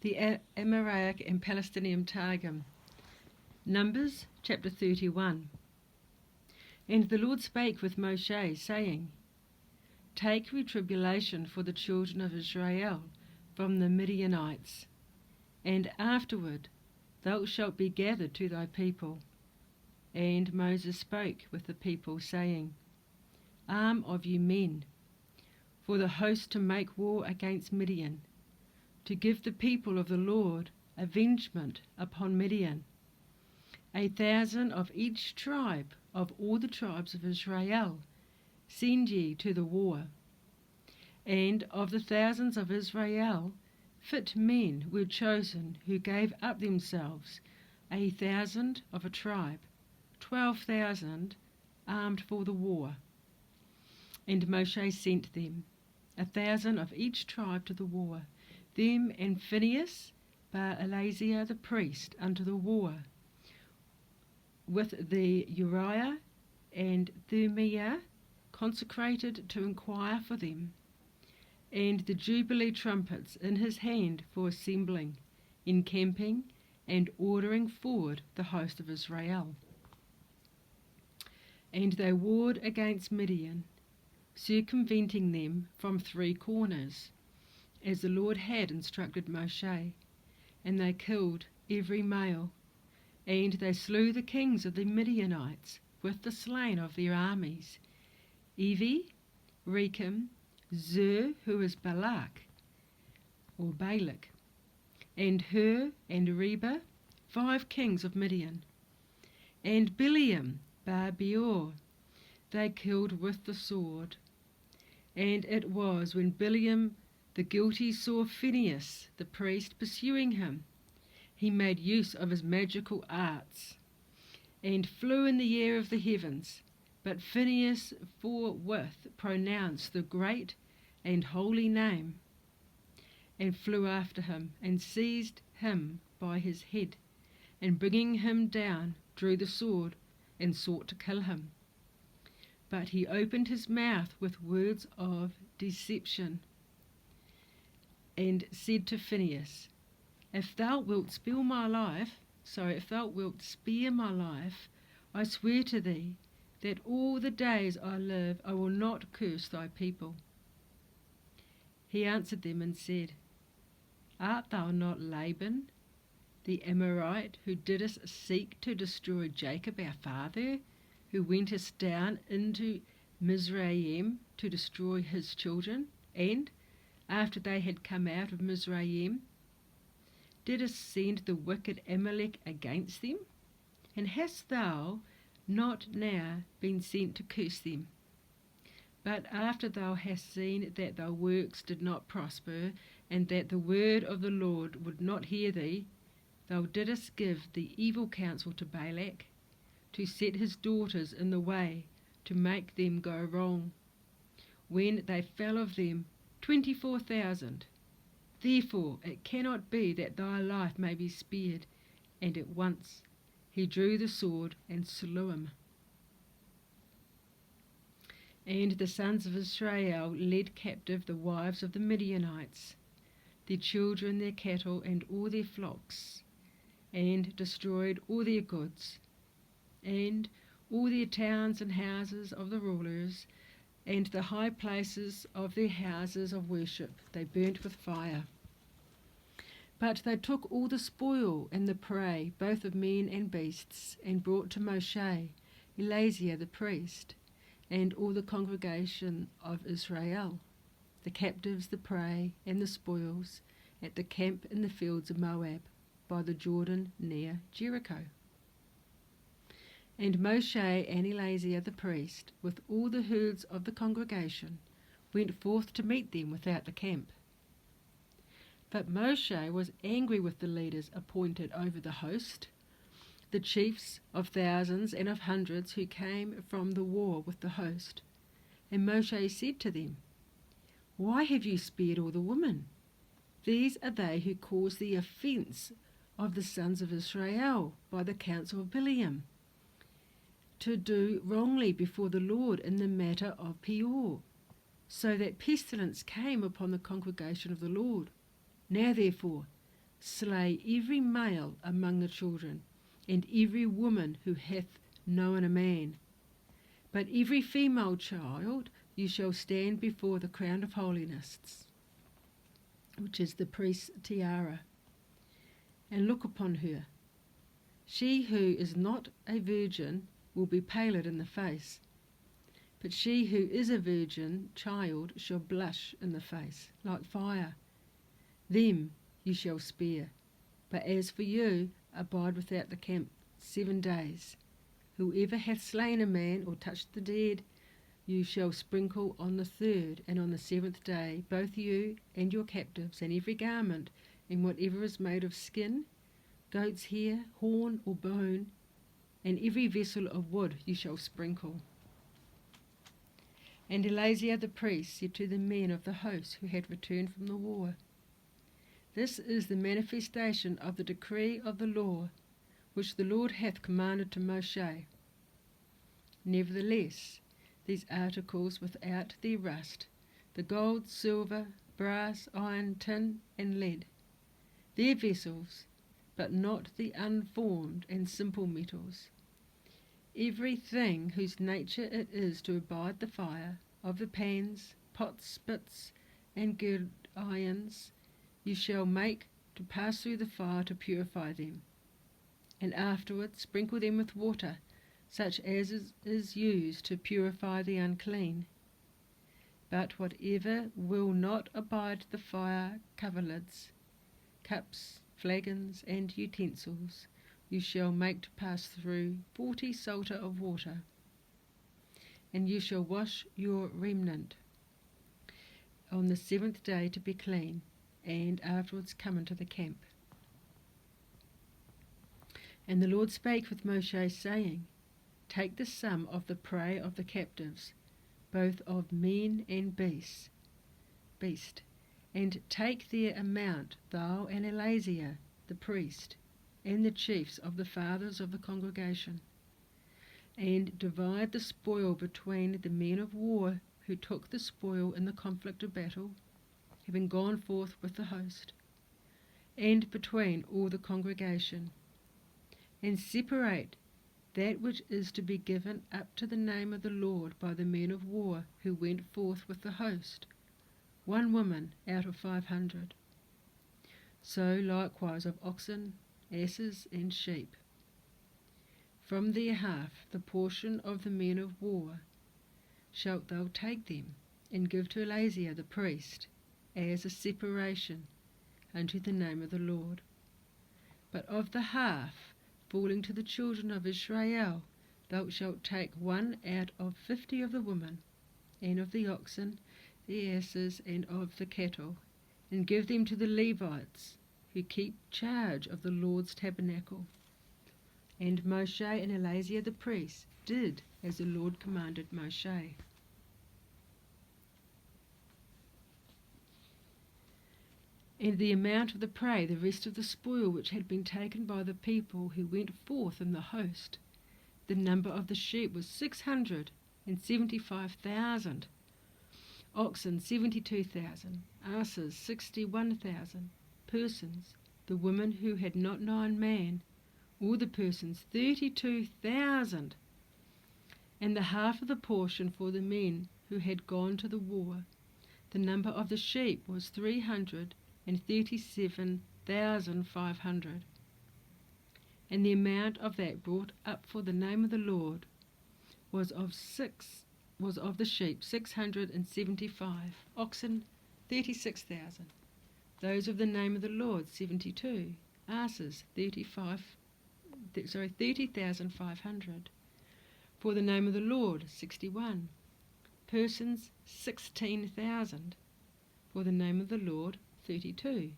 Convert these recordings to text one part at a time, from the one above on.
the Amoraic and Palestinian Targum. Numbers chapter 31. And the Lord spake with Moshe, saying, Take retribulation for the children of Israel from the Midianites, and afterward thou shalt be gathered to thy people. And Moses spoke with the people, saying, Arm of you men, for the host to make war against Midian, to give the people of the Lord avengement upon Midian. 1,000 of each tribe of all the tribes of Israel send ye to the war. And of the thousands of Israel, fit men were chosen, who gave up themselves, 1,000 of a tribe, 12,000 armed for the war. And Moshe sent them, 1,000 of each tribe to the war, them and Phinehas bar Eleazar the priest unto the war, with the Uriah and Thumiah consecrated to inquire for them, and the jubilee trumpets in his hand for assembling, encamping, and ordering forward the host of Israel. And they warred against Midian, circumventing them from 3 corners, as the Lord had instructed Moshe, and they killed every male, and they slew the kings of the Midianites with the slain of their armies, Evi, Rechem, Zur, who is Balak, or Balak, and Hur and Reba, 5 kings of Midian, and Bileam bar Beor, they killed with the sword. And it was when Bileam the guilty saw Phinehas the priest pursuing him, he made use of his magical arts, and flew in the air of the heavens. But Phinehas forthwith pronounced the great and holy name, and flew after him, and seized him by his head, and bringing him down, drew the sword, and sought to kill him. But he opened his mouth with words of deception, and said to Phinehas, If thou wilt spare my life, I swear to thee that all the days I live I will not curse thy people. He answered them and said, Art thou not Laban, the Amorite, who didst seek to destroy Jacob our father, who wentest down into Mizraim to destroy his children, and, after they had come out of Mizraim, didst send the wicked Amalek against them? And hast thou not now been sent to curse them? But after thou hast seen that thy works did not prosper, and that the word of the Lord would not hear thee, thou didst give the evil counsel to Balak, to set his daughters in the way, to make them go wrong, when they fell of them 24,000. Therefore it cannot be that thy life may be spared. And at once he drew the sword and slew him. And the sons of Israel led captive the wives of the Midianites, their children, their cattle, and all their flocks, and destroyed all their goods, and all their towns and houses of the rulers, and the high places of their houses of worship they burnt with fire. But they took all the spoil and the prey, both of men and beasts, and brought to Moshe, Eleazar the priest, and all the congregation of Israel, the captives, the prey, and the spoils, at the camp in the fields of Moab, by the Jordan near Jericho. And Moshe and Eleazar the priest, with all the herds of the congregation, went forth to meet them without the camp. But Moshe was angry with the leaders appointed over the host, the chiefs of thousands and of hundreds who came from the war with the host. And Moshe said to them, Why have you spared all the women? These are they who caused the offence of the sons of Israel by the counsel of Bileam, to do wrongly before the Lord in the matter of Peor, so that pestilence came upon the congregation of the Lord. Now therefore, slay every male among the children, and every woman who hath known a man. But every female child you shall stand before the crown of holiness, which is the priest's tiara, and look upon her. She who is not a virgin will be pallid in the face, but she who is a virgin child shall blush in the face like fire. Them you shall spare, but as for you, abide without the camp 7 days. Whoever hath slain a man or touched the dead, you shall sprinkle on the 3rd, and on the 7th day, both you and your captives, and every garment, and whatever is made of skin, goat's hair, horn, or bone, and every vessel of wood you shall sprinkle. And Eleazar the priest said to the men of the host who had returned from the war, This is the manifestation of the decree of the law, which the Lord hath commanded to Moshe. Nevertheless, these articles without their rust, the gold, silver, brass, iron, tin, and lead, their vessels, but not the unformed and simple metals, everything whose nature it is to abide the fire, of the pans, pots, spits, and irons, you shall make to pass through the fire to purify them, and afterwards sprinkle them with water, such as is used to purify the unclean. But whatever will not abide the fire, coverlids, cups, flagons, and utensils, you shall make to pass through 40 salter of water, and you shall wash your remnant on the 7th day to be clean, and afterwards come into the camp. And the Lord spake with Moshe, saying, Take the sum of the prey of the captives, both of men and beast, and take their amount, thou and Eleazar the priest, and the chiefs of the fathers of the congregation, and divide the spoil between the men of war who took the spoil in the conflict of battle, having gone forth with the host, and between all the congregation, and separate that which is to be given up to the name of the Lord by the men of war who went forth with the host, 1 woman out of 500. So likewise of oxen, asses, and sheep. From their half, the portion of the men of war, shalt thou take them, and give to Eleazar the priest, as a separation unto the name of the Lord. But of the half falling to the children of Israel, thou shalt take 1 out of 50 of the women, and of the oxen, the asses, and of the cattle, and give them to the Levites, who keep charge of the Lord's tabernacle. And Moshe and Eleazar the priest did as the Lord commanded Moshe. And the amount of the prey, the rest of the spoil which had been taken by the people who went forth in the host, the number of the sheep was 675,000, oxen 72,000, asses 61,000, persons, the women who had not known man, all the persons 32,000, and the half of the portion for the men who had gone to the war. The number of the sheep was 337,500, and the amount of that brought up for the name of the Lord was of the sheep 675, oxen 36,000, those of the name of the Lord 72, asses 30,500, for the name of the Lord 61, persons 16,000, for the name of the Lord 32.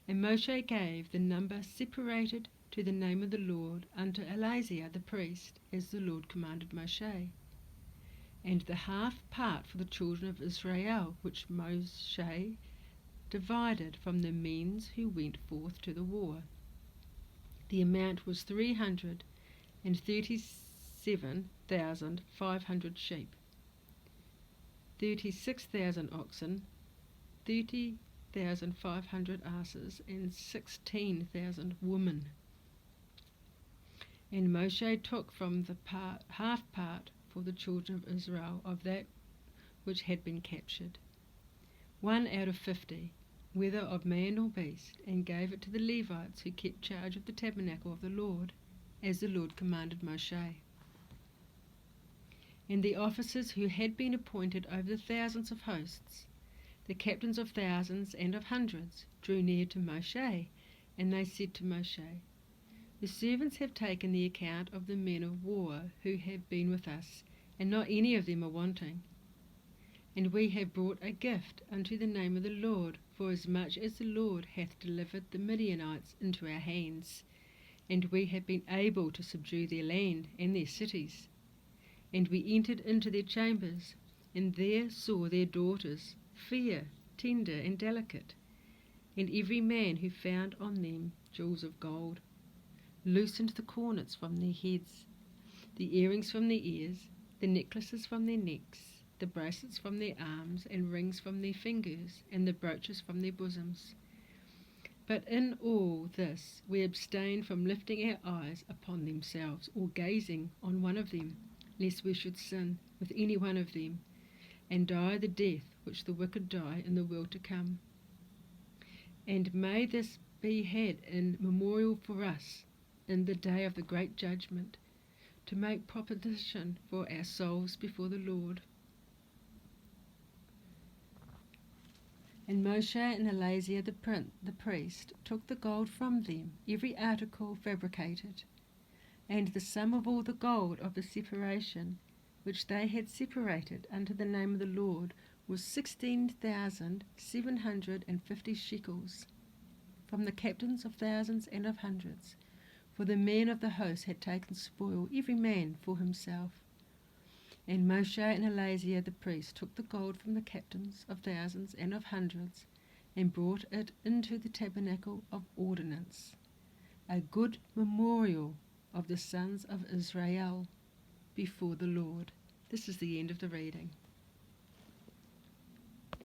And Moshe gave the number separated to the name of the Lord unto Eleazar the priest, as the Lord commanded Moshe, and the half part for the children of Israel, which Moshe divided from the men who went forth to the war. The amount was 337,500 sheep, 36,000 oxen, 30,000 3,500 asses and 16,000 women. And Moshe took from the half part for the children of Israel of that which had been captured, 1 out of 50, whether of man or beast, and gave it to the Levites who kept charge of the tabernacle of the Lord, as the Lord commanded Moshe. And the officers who had been appointed over the thousands of hosts, the captains of thousands and of hundreds, drew near to Moshe, and they said to Moshe, "The servants have taken the account of the men of war who have been with us, and not any of them are wanting. And we have brought a gift unto the name of the Lord, forasmuch as the Lord hath delivered the Midianites into our hands, and we have been able to subdue their land and their cities. And we entered into their chambers, and there saw their daughters, fair, tender, and delicate, and every man who found on them jewels of gold, loosened the cornets from their heads, the earrings from their ears, the necklaces from their necks, the bracelets from their arms, and rings from their fingers, and the brooches from their bosoms. But in all this we abstain from lifting our eyes upon themselves, or gazing on one of them, lest we should sin with any one of them, and die the death which the wicked die in the world to come. And may this be had in memorial for us in the day of the great judgment, to make proposition for our souls before the Lord." And Moshe and Eleazar the priest took the gold from them, every article fabricated, and the sum of all the gold of the separation which they had separated unto the name of the Lord was 16,750 shekels, from the captains of thousands and of hundreds, for the men of the host had taken spoil, every man for himself. And Moshe and Eleazar the priest took the gold from the captains of thousands and of hundreds, and brought it into the tabernacle of ordinance, a good memorial of the sons of Israel before the Lord. This is the end of the reading.